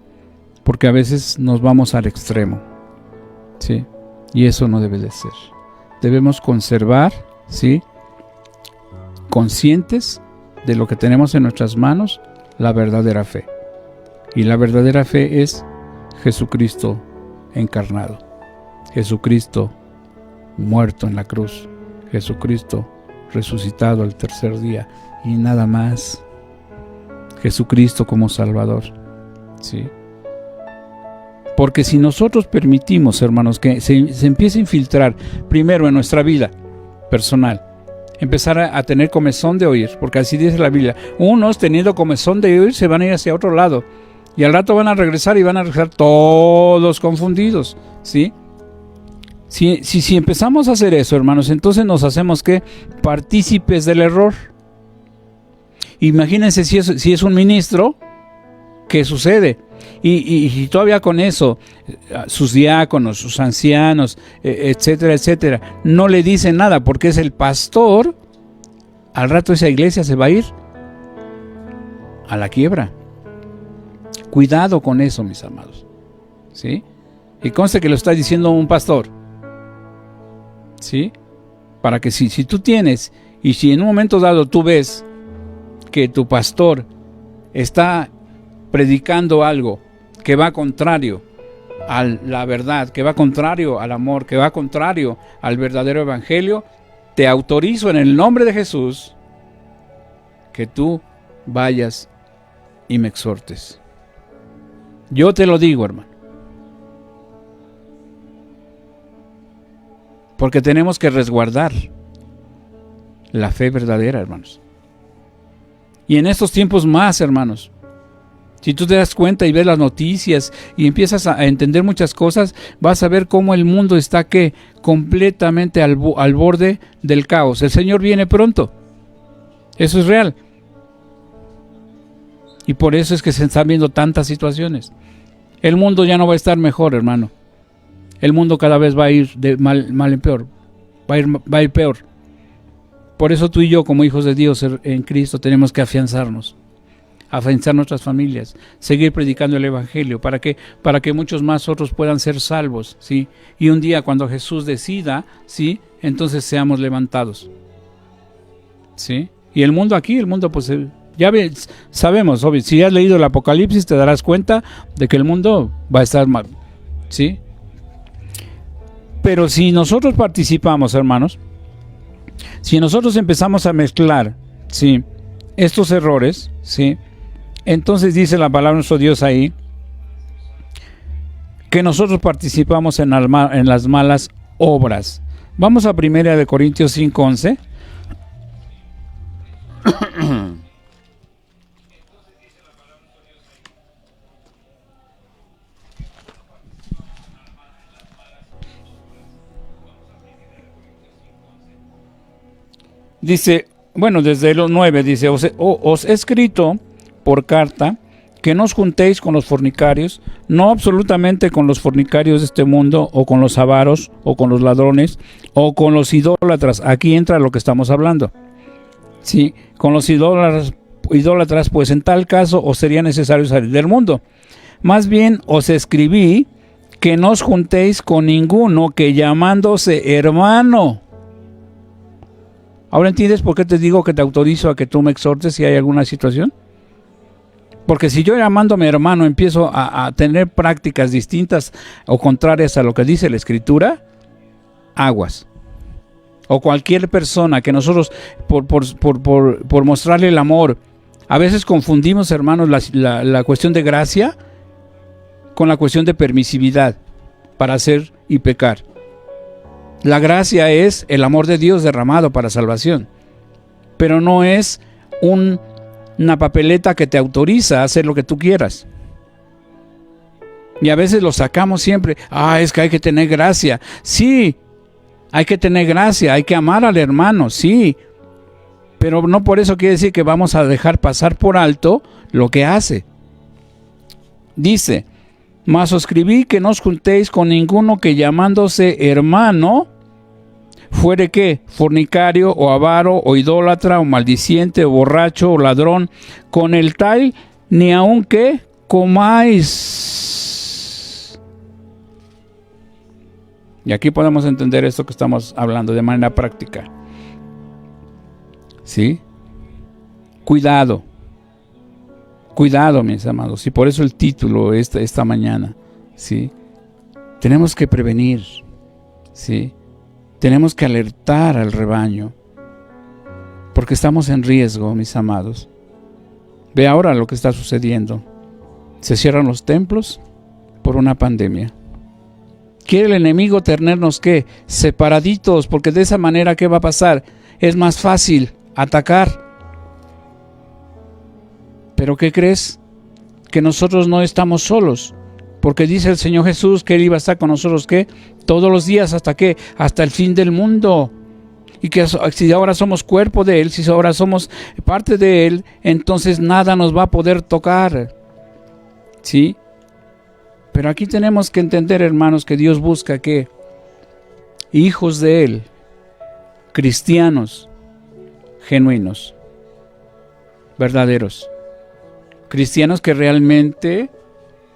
porque a veces nos vamos al extremo, ¿sí? Y eso no debe de ser. Debemos conservar, ¿sí?, conscientes de lo que tenemos en nuestras manos, la verdadera fe. Y la verdadera fe es Jesucristo encarnado, Jesucristo muerto en la cruz, Jesucristo resucitado al tercer día y nada más. Jesucristo como Salvador, ¿sí? Porque si nosotros permitimos, hermanos, que se empiece a infiltrar primero en nuestra vida personal, empezar a tener comezón de oír, porque así dice la Biblia, unos teniendo comezón de oír se van a ir hacia otro lado y al rato van a regresar y van a regresar todos confundidos, ¿sí? Si empezamos a hacer eso, hermanos, entonces nos hacemos ¿qué? Partícipes del error. Imagínense si es un ministro, ¿qué sucede? Y todavía con eso, sus diáconos, sus ancianos, etcétera, etcétera, no le dicen nada porque es el pastor, al rato esa iglesia se va a ir a la quiebra. Cuidado con eso, mis amados, ¿sí? Y conste que lo está diciendo un pastor, ¿sí? Para que si tú tienes, y si en un momento dado tú ves que tu pastor está predicando algo que va contrario a la verdad, que va contrario al amor, que va contrario al verdadero evangelio, te autorizo en el nombre de Jesús que tú vayas y me exhortes. Yo te lo digo, hermano. Porque tenemos que resguardar la fe verdadera, hermanos. Y en estos tiempos más, hermanos, si tú te das cuenta y ves las noticias y empiezas a entender muchas cosas, vas a ver cómo el mundo está completamente al borde del caos. El Señor viene pronto. Eso es real. Y por eso es que se están viendo tantas situaciones. El mundo ya no va a estar mejor, hermano. El mundo cada vez va a ir de mal en peor. Va a ir peor. Por eso tú y yo, como hijos de Dios en Cristo, tenemos que afianzar nuestras familias, seguir predicando el Evangelio, para que muchos más otros puedan ser salvos, ¿sí? Y un día cuando Jesús decida, ¿sí?, entonces seamos levantados, ¿sí? Y el mundo pues ya sabemos, obvio, si has leído el Apocalipsis te darás cuenta de que el mundo va a estar mal, ¿sí? Pero si nosotros participamos, hermanos, si nosotros empezamos a mezclar, ¿sí?, estos errores, ¿sí?, entonces dice la palabra de nuestro Dios ahí que nosotros participamos en las malas obras. Vamos a 1 Corintios 5:11. Dice, bueno, desde los 9 dice, os he escrito por carta que no os juntéis con los fornicarios, no absolutamente con los fornicarios de este mundo, o con los avaros, o con los ladrones, o con los idólatras. Aquí entra lo que estamos hablando. Sí, con los idólatras, pues en tal caso os sería necesario salir del mundo. Más bien os escribí que no os juntéis con ninguno que llamándose hermano. ¿Ahora entiendes por qué te digo que te autorizo a que tú me exhortes si hay alguna situación? Porque si yo llamándome hermano empiezo a tener prácticas distintas o contrarias a lo que dice la Escritura, aguas. O cualquier persona que nosotros, por mostrarle el amor, a veces confundimos, hermanos, la cuestión de gracia con la cuestión de permisividad para hacer y pecar. La gracia es el amor de Dios derramado para salvación, pero no es una papeleta que te autoriza a hacer lo que tú quieras. Y a veces lo sacamos siempre. Es que hay que tener gracia. Sí, hay que tener gracia, hay que amar al hermano, sí. Pero no por eso quiere decir que vamos a dejar pasar por alto lo que hace. Dice, mas os escribí que no os juntéis con ninguno que llamándose hermano fuere ¿qué? Fornicario, o avaro, o idólatra, o maldiciente, o borracho, o ladrón, con el tal ni aun que comáis. Y aquí podemos entender esto que estamos hablando de manera práctica. ¿Sí? Cuidado, mis amados. Y por eso el título esta mañana. ¿Sí? Tenemos que prevenir. ¿Sí? Tenemos que alertar al rebaño, porque estamos en riesgo, mis amados. Ve ahora lo que está sucediendo. Se cierran los templos por una pandemia. Quiere el enemigo tenernos ¿qué? Separaditos, porque de esa manera ¿qué va a pasar? Es más fácil atacar. Pero ¿qué crees? Que nosotros no estamos solos. Porque dice el Señor Jesús que Él iba a estar con nosotros, ¿qué? Todos los días, ¿hasta qué? Hasta el fin del mundo. Y que si ahora somos cuerpo de Él, si ahora somos parte de Él, entonces nada nos va a poder tocar. ¿Sí? Pero aquí tenemos que entender, hermanos, que Dios busca, ¿qué? Hijos de Él, cristianos, genuinos, verdaderos. Cristianos que realmente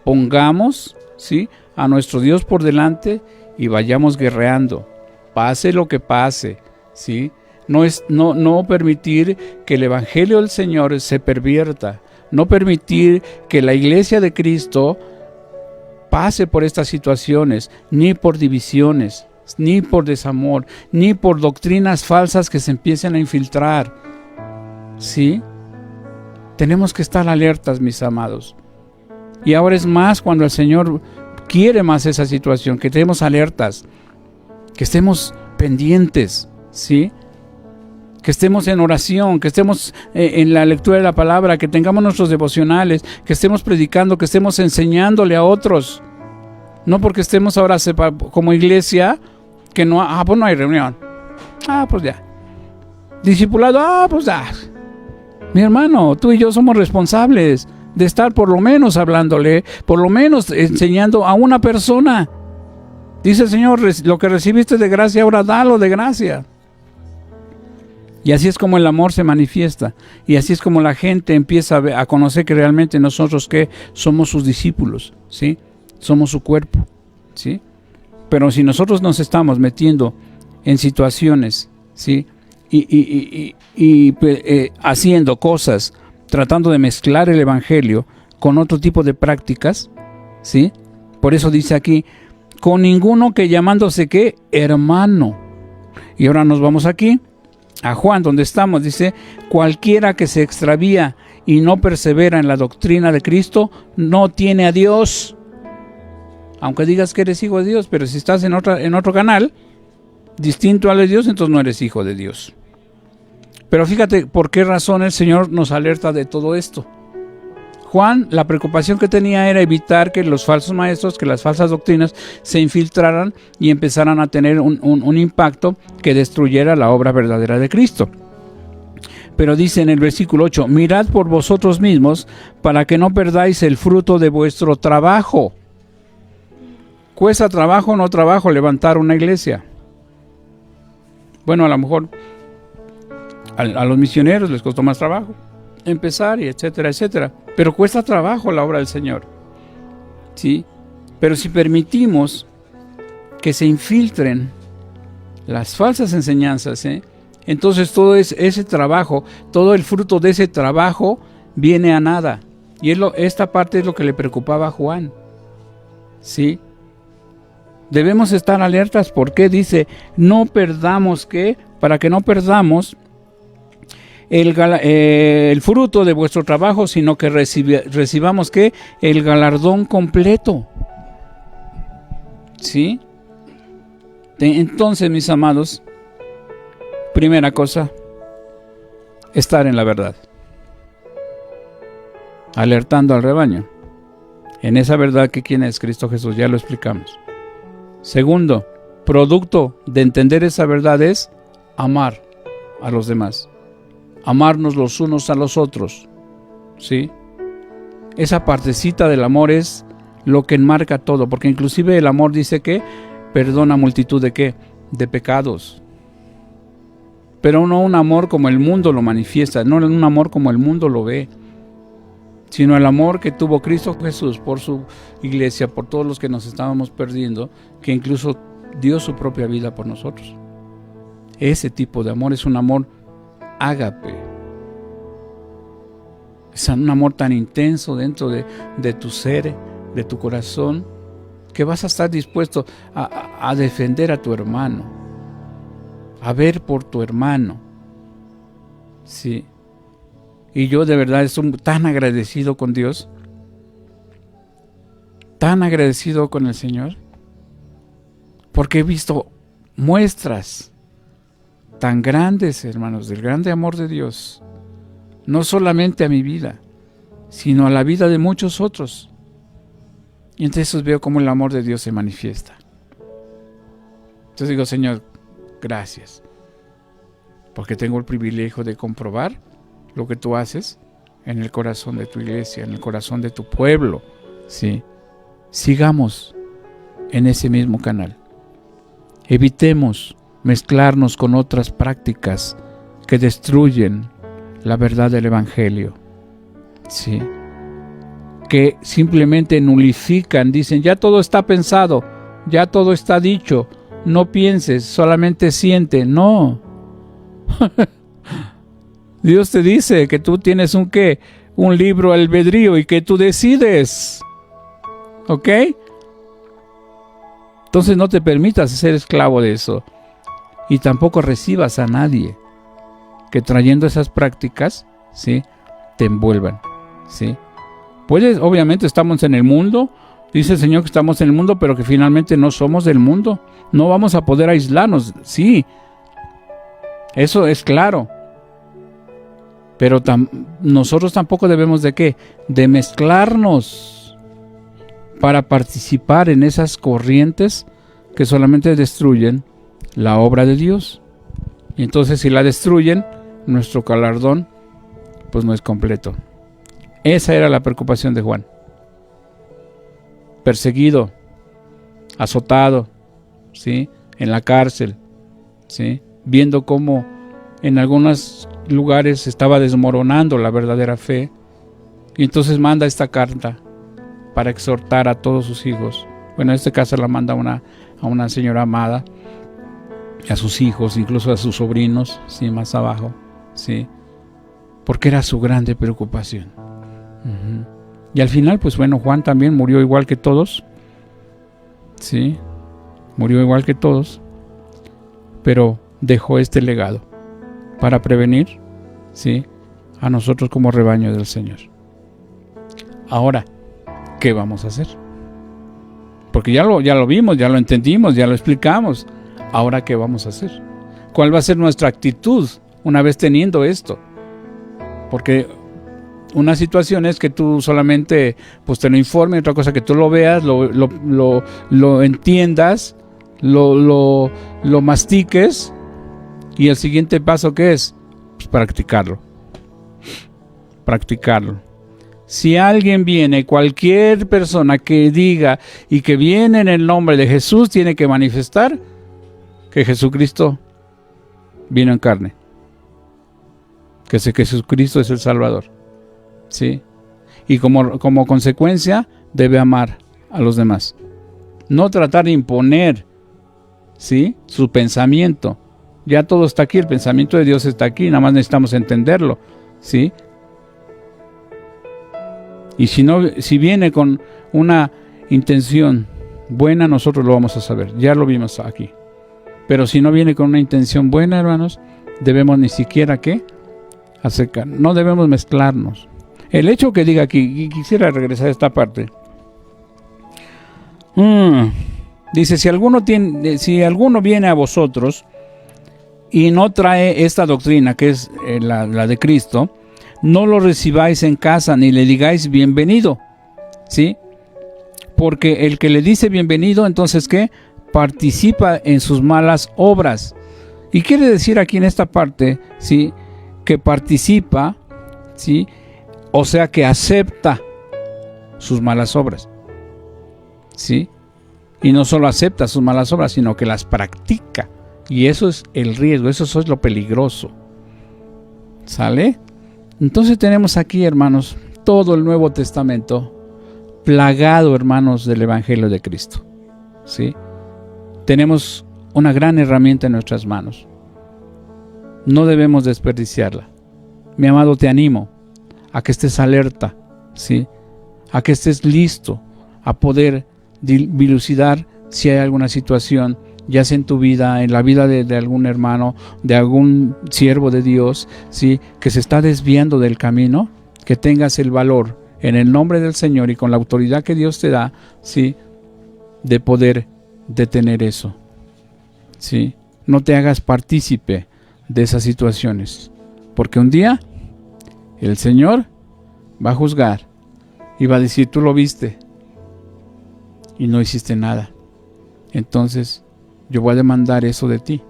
pongamos, ¿sí?, a nuestro Dios por delante y vayamos guerreando, pase lo que pase, ¿sí? No permitir que el Evangelio del Señor se pervierta, no permitir que la iglesia de Cristo pase por estas situaciones, ni por divisiones, ni por desamor, ni por doctrinas falsas que se empiecen a infiltrar. ¿Sí? Tenemos que estar alertas, mis amados. Y ahora es más cuando el Señor quiere más esa situación, que estemos alertas, que estemos pendientes, ¿sí? Que estemos en oración, que estemos en la lectura de la palabra, que tengamos nuestros devocionales, que estemos predicando, que estemos enseñándole a otros. No porque estemos ahora como iglesia, que no, pues no hay reunión. Pues ya. Discipulado, pues ya. Mi hermano, tú y yo somos responsables de estar por lo menos hablándole, por lo menos enseñando a una persona. Dice el Señor, lo que recibiste de gracia, ahora dalo de gracia. Y así es como el amor se manifiesta. Y así es como la gente empieza a conocer que realmente nosotros que somos sus discípulos, ¿sí? Somos su cuerpo, ¿sí? Pero si nosotros nos estamos metiendo en situaciones, ¿sí? Y haciendo cosas, tratando de mezclar el evangelio con otro tipo de prácticas, ¿sí? Por eso dice aquí, con ninguno que llamándose ¿qué? Hermano. Y ahora nos vamos aquí a Juan, donde estamos, dice, cualquiera que se extravía y no persevera en la doctrina de Cristo, no tiene a Dios. Aunque digas que eres hijo de Dios, pero si estás en otro canal, distinto al de Dios, entonces no eres hijo de Dios. Pero fíjate por qué razón el Señor nos alerta de todo esto. Juan, la preocupación que tenía era evitar que los falsos maestros, que las falsas doctrinas se infiltraran y empezaran a tener un impacto que destruyera la obra verdadera de Cristo. Pero dice en el versículo 8, mirad por vosotros mismos para que no perdáis el fruto de vuestro trabajo. ¿Cuesta trabajo o no trabajo levantar una iglesia? Bueno, a lo mejor a los misioneros les costó más trabajo empezar, y etcétera, etcétera. Pero cuesta trabajo la obra del Señor, ¿sí? Pero si permitimos que se infiltren las falsas enseñanzas, entonces todo ese trabajo, todo el fruto de ese trabajo viene a nada. Y esta parte es lo que le preocupaba a Juan, ¿sí? Debemos estar alertas porque dice, no perdamos ¿qué? Para que no perdamos el fruto de vuestro trabajo, sino que recibamos ¿qué? El galardón completo. ¿Sí? Entonces, mis amados, primera cosa, estar en la verdad, alertando al rebaño en esa verdad que quién es Cristo Jesús, ya lo explicamos. Segundo, producto de entender esa verdad es amar a los demás, amarnos los unos a los otros, ¿sí? Esa partecita del amor es lo que enmarca todo, porque inclusive el amor dice que perdona multitud de ¿qué? De pecados. Pero no un amor como el mundo lo manifiesta, no un amor como el mundo lo ve, sino el amor que tuvo Cristo Jesús por su iglesia, por todos los que nos estábamos perdiendo, que incluso dio su propia vida por nosotros. Ese tipo de amor es un amor ágape. Es un amor tan intenso dentro de tu ser, de tu corazón, que vas a estar dispuesto a defender a tu hermano, a ver por tu hermano. Sí. Y yo de verdad estoy tan agradecido con Dios, tan agradecido con el Señor, porque he visto muestras tan grandes, hermanos, del grande amor de Dios, no solamente a mi vida, sino a la vida de muchos otros. Y entonces veo cómo el amor de Dios se manifiesta. Entonces digo, Señor, gracias, porque tengo el privilegio de comprobar lo que tú haces en el corazón de tu iglesia, en el corazón de tu pueblo, ¿sí? Sigamos en ese mismo canal. Evitemos mezclarnos con otras prácticas que destruyen la verdad del Evangelio, ¿sí? Que simplemente nulifican, dicen, ya todo está pensado, ya todo está dicho, no pienses, solamente siente. No. Dios te dice que tú tienes un libro albedrío y que tú decides. ¿Ok? Entonces no te permitas ser esclavo de eso. Y tampoco recibas a nadie que trayendo esas prácticas, ¿sí?, te envuelvan, ¿sí? Pues obviamente estamos en el mundo, dice el Señor que estamos en el mundo, pero que finalmente no somos del mundo. No vamos a poder aislarnos, sí, eso es claro. Pero nosotros tampoco debemos de ¿qué? De mezclarnos para participar en esas corrientes que solamente destruyen la obra de Dios. Y entonces si la destruyen, nuestro galardón pues no es completo. Esa era la preocupación de Juan. Perseguido, azotado, ¿sí?, en la cárcel, ¿sí?, viendo cómo en algunos lugares se estaba desmoronando la verdadera fe. Y entonces manda esta carta para exhortar a todos sus hijos. Bueno, en este caso la manda a una señora amada, a sus hijos, incluso a sus sobrinos, ¿sí?, más abajo, ¿sí?, porque era su grande preocupación. Y al final, pues bueno, Juan también murió igual que todos, ¿sí?, murió igual que todos, pero dejó este legado para prevenir, ¿sí?, a nosotros como rebaño del Señor. Ahora, ¿qué vamos a hacer? Porque ya lo vimos, ya lo entendimos, ya lo explicamos. Ahora, ¿qué vamos a hacer? ¿Cuál va a ser nuestra actitud una vez teniendo esto? Porque una situación es que tú solamente pues te lo informes, otra cosa que tú lo veas, lo entiendas, lo mastiques, y el siguiente paso, ¿qué es? Pues practicarlo. Practicarlo. Si alguien viene, cualquier persona que diga y que viene en el nombre de Jesús, tiene que manifestar que Jesucristo vino en carne, que Jesucristo es el Salvador, ¿sí? Y como consecuencia debe amar a los demás, no tratar de imponer, ¿sí?, su pensamiento. Ya todo está aquí, el pensamiento de Dios está aquí, nada más necesitamos entenderlo, ¿sí? Y si viene con una intención buena, nosotros lo vamos a saber, ya lo vimos aquí. Pero si no viene con una intención buena, hermanos, debemos ni siquiera ¿qué? Acercar, no debemos mezclarnos. El hecho que diga aquí, y quisiera regresar a esta parte. Dice, si alguno viene a vosotros y no trae esta doctrina, que es la de Cristo, no lo recibáis en casa ni le digáis bienvenido, ¿sí? Porque el que le dice bienvenido, entonces ¿qué? Participa en sus malas obras. Y quiere decir aquí en esta parte, ¿sí?, que participa, ¿sí?, o sea que acepta sus malas obras, ¿sí? Y no solo acepta sus malas obras, sino que las practica. Y eso es el riesgo, eso es lo peligroso. ¿Sale? Entonces tenemos aquí, hermanos, todo el Nuevo Testamento plagado, hermanos, del Evangelio de Cristo, ¿sí? Tenemos una gran herramienta en nuestras manos. No debemos desperdiciarla. Mi amado, te animo a que estés alerta, ¿sí?, a que estés listo a poder dilucidar si hay alguna situación, ya sea en tu vida, en la vida de algún hermano, de algún siervo de Dios, ¿sí?, que se está desviando del camino, que tengas el valor en el nombre del Señor y con la autoridad que Dios te da, ¿sí?, de poder detener eso, ¿sí? No te hagas partícipe de esas situaciones, porque un día el Señor va a juzgar y va a decir, tú lo viste y no hiciste nada, entonces yo voy a demandar eso de ti,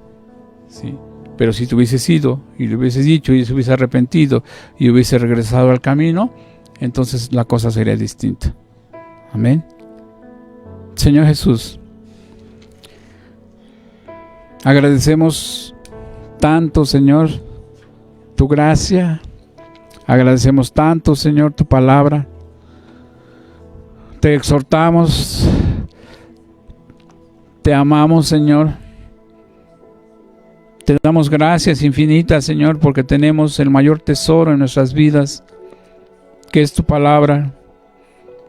¿sí? Pero si te hubieses ido y le hubieses dicho y se hubiese arrepentido y hubiese regresado al camino, entonces la cosa sería distinta. Amén. Señor Jesús, agradecemos tanto, Señor, tu gracia. Agradecemos tanto, Señor, tu palabra. Te exhortamos, te amamos, Señor. Te damos gracias infinitas, Señor, porque tenemos el mayor tesoro en nuestras vidas, que es tu palabra,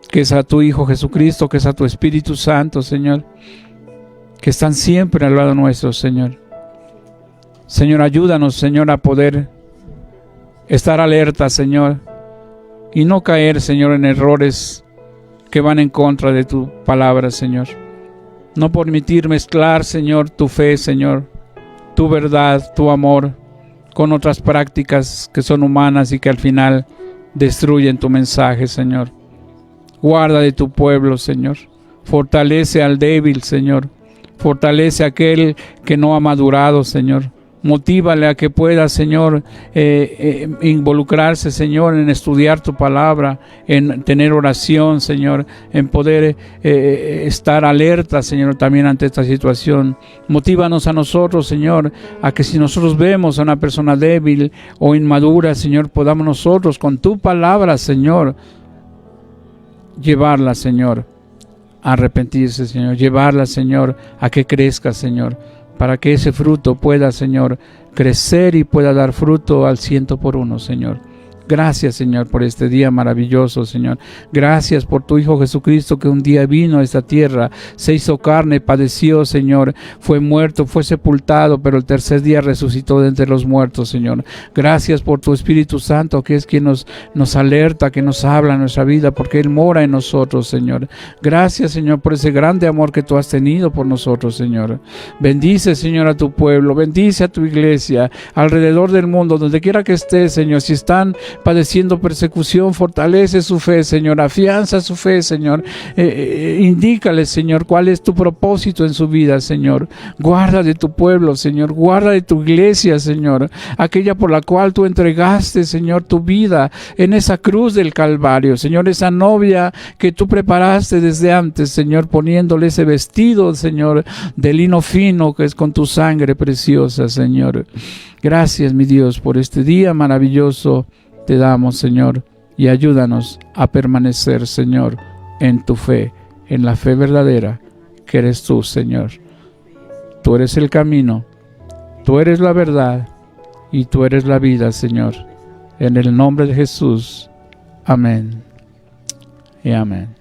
que es a tu Hijo Jesucristo, que es a tu Espíritu Santo, Señor. que están siempre al lado nuestro, Señor. Señor, ayúdanos, Señor, a poder estar alerta, Señor, y no caer, Señor, en errores que van en contra de tu palabra, Señor. No permitir mezclar, Señor, tu fe, Señor, tu verdad, tu amor, con otras prácticas que son humanas y que al final destruyen tu mensaje, Señor. Guarda de tu pueblo, Señor. Fortalece al débil, Señor. Fortalece a aquel que no ha madurado, Señor. Motívale a que pueda, Señor, involucrarse, Señor, en estudiar tu palabra, en tener oración, Señor, en poder estar alerta, Señor, también ante esta situación. Motívanos a nosotros, Señor, a que si nosotros vemos a una persona débil o inmadura, Señor, podamos nosotros con tu palabra, Señor, llevarla, Señor, a arrepentirse, Señor, llevarla, Señor, a que crezca, Señor, para que ese fruto pueda, Señor, crecer y pueda dar fruto al 100%, Señor. Gracias, Señor, por este día maravilloso, Señor. Gracias por tu Hijo Jesucristo, que un día vino a esta tierra, se hizo carne, padeció, Señor, fue muerto, fue sepultado, pero el tercer día resucitó de entre los muertos, Señor. Gracias por tu Espíritu Santo, que es quien nos alerta, que nos habla en nuestra vida, porque Él mora en nosotros, Señor. Gracias, Señor, por ese grande amor que tú has tenido por nosotros, Señor. Bendice, Señor, a tu pueblo, bendice a tu iglesia, alrededor del mundo, donde quiera que estés, Señor. Si están padeciendo persecución, fortalece su fe, Señor, afianza su fe, Señor, indícale, Señor, cuál es tu propósito en su vida, Señor. Guarda de tu pueblo, Señor, guarda de tu iglesia, Señor, aquella por la cual tú entregaste, Señor, tu vida en esa cruz del Calvario, Señor, esa novia que tú preparaste desde antes, Señor, poniéndole ese vestido, Señor, de lino fino, que es con tu sangre preciosa, Señor. Gracias, mi Dios, por este día maravilloso. Te damos, Señor, y ayúdanos a permanecer, Señor, en tu fe, en la fe verdadera que eres tú, Señor. Tú eres el camino, tú eres la verdad y tú eres la vida, Señor. En el nombre de Jesús. Amén y amén.